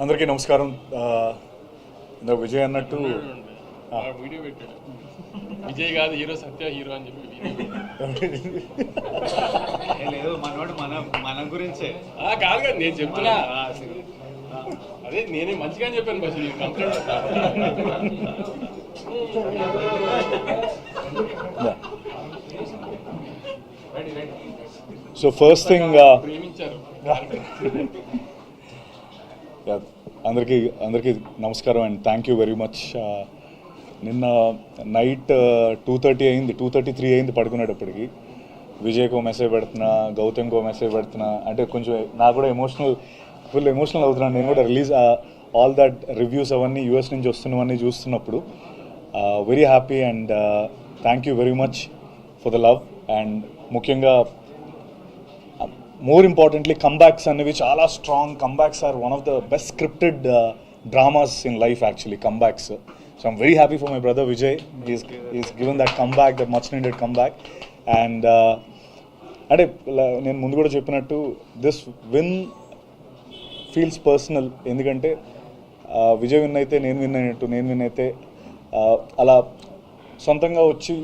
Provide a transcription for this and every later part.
అందరికీ నమస్కారం. ఇందాక విజయ్ అన్నట్టు వీడియో పెట్టాడు. విజయ్ కాదు హీరో, సత్య హీరో అని చెప్పి లేదు మనోడు మన గురించే కాదు కదా నేను చెప్తున్నా. అదే నేనే మంచిగా చెప్పాను బస్ సో ఫస్ట్ థింగ్ ప్రేమించారు. అందరికీ నమస్కారం and thank you very much. నిన్న నైట్ 2:30 అయింది, 2:33 అయింది పడుకునేటప్పటికి. విజయ్కో మెసేజ్ పెడుతున్నా, గౌతమ్కో మెసేజ్ పెడుతున్నా. అంటే కొంచెం నాకు కూడా ఫుల్ ఎమోషనల్ అవుతున్నాను. నేను కూడా రిలీజ్ ఆల్ దట్ రివ్యూస్ అవన్నీ యూఎస్ నుంచి వస్తున్నవన్నీ చూస్తున్నప్పుడు very happy and thank you very much for the love. And ముఖ్యంగా మోర్ ఇంపార్టెంట్లీ కంబ్యాక్స్ అనేవి చాలా strong. Comebacks are one of the best scripted dramas in life actually, comebacks. So I'm very happy for my brother Vijay. Is given that comeback, that much needed comeback. And అంటే నేను ముందు కూడా చెప్పినట్టు this win feels personal. ఎందుకంటే Vijay win అయితే నేను win అయినట్టు, నేను విన్ అయితే అలా సొంతంగా వచ్చి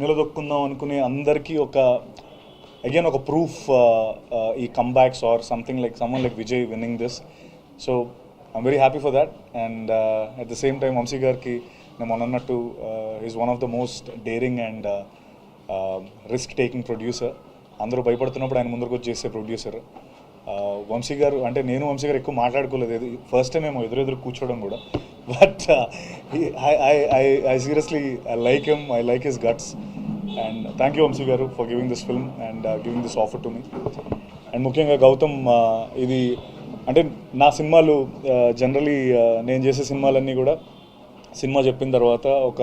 నిలదొక్కుందాం అనుకునే అందరికీ again ఒక ప్రూఫ్ ఈ కంబ్యాక్స్ ఆర్ సంథింగ్ లైక్ సమ్మన్ like Vijay winning this. So I'm very happy for that. And at the same time Vamsi గారికి నేను మొన్నట్టు is one of the most daring and risk taking producer. అందరూ భయపడుతున్నప్పుడు ఆయన ముందరకు వచ్చి చేసే ప్రొడ్యూసర్. వంశీ గారు అంటే నేను వంశీ గారు ఎక్కువ మాట్లాడుకోలేదు, ఫస్ట్ టైం ఏమో ఎదురెదురు కూర్చోవడం కూడా. But I seriously I like him, I like his guts. And thank you Vamsi garu for giving this film and giving this offer to me. And ముఖ్యంగా గౌతమ్, ఇది అంటే నా సినిమాలు జనరలీ నేను చేసే సినిమాలన్నీ కూడా సినిమా చెప్పిన తర్వాత ఒక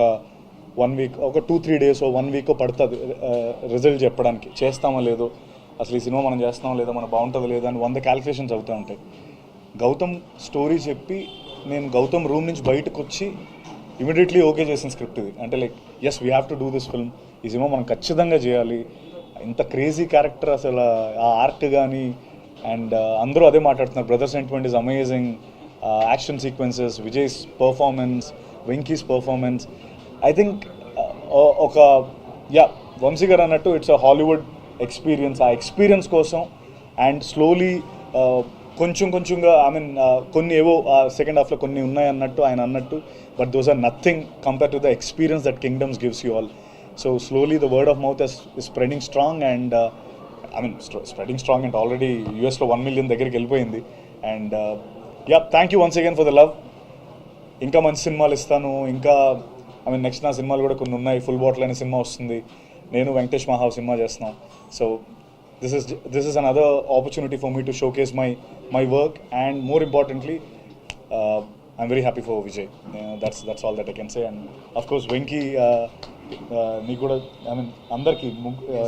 1 వీక్, ఒక 2-3 డేస్, 1 వీక్ పడుతుంది రిజల్ట్ చెప్పడానికి. చేస్తామో లేదో, అసలు ఈ సినిమా మనం చేస్తామో లేదో, మనం బాగుంటుందో లేదో అని 100 క్యాలిక్యులేషన్స్ అవుతూ ఉంటాయి. గౌతమ్ స్టోరీ చెప్పి నేను గౌతమ్ రూమ్ నుంచి బయటకు వచ్చి ఇమీడియట్లీ ఓకే చేసిన స్క్రిప్ట్ ఇది. అంటే like as we have to do this film, ఈ సినిమా మనం ఖచ్చితంగా చేయాలి. ఇంత క్రేజీ క్యారెక్టర్, అసలు ఆ ఆర్ట్ కానీ. అండ్ అందరూ అదే మాట్లాడుతున్నారు, brother sentiment is amazing, action sequences, Vijay's performance, Venky's performance. I think Vamshi garu అన్నట్టు ఇట్స్ అ హాలీవుడ్ ఎక్స్పీరియన్స్. ఆ ఎక్స్పీరియన్స్ కోసం అండ్ స్లోలీ కొంచెంగా ఐ మీన్ కొన్ని ఏవో సెకండ్ హాఫ్లో కొన్ని ఉన్నాయి అన్నట్టు ఆయన అన్నట్టు, but those are nothing compare to the experience that Kingdom's gives you all. So slowly the word of mouth is spreading strong and spreading strong and already US lo 1 million దగ్గరికి వెళ్ళిపోయింది. And thank you once again for the love. ఇంకా మంచి సినిమాలు ఇస్తాను. ఇంకా next నా సినిమాలు కూడా కొన్ని ఉన్నాయి. ఫుల్ బాటిల్ అనే సినిమా వస్తుంది, నేను వెంకటేష్ మహావ్ సినిమా చేస్తున్నాం. So this is another opportunity for me to showcase my work and more importantly I'm very happy for Vijay. That's all that I can say. And of course Venki, నీకు కూడా అందరికీ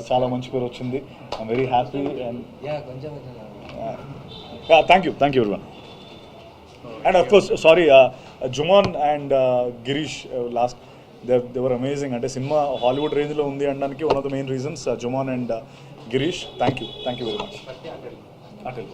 చాలా మంచి పేరు వచ్చింది. I'm very happy and thank you everyone. And of course sorry Juman and Girish, last they were amazing. అంటే సినిమా Hollywood రేంజ్లో ఉంది అనడానికి one of the main reasons Juman and Girish. Thank you very much. అటెల్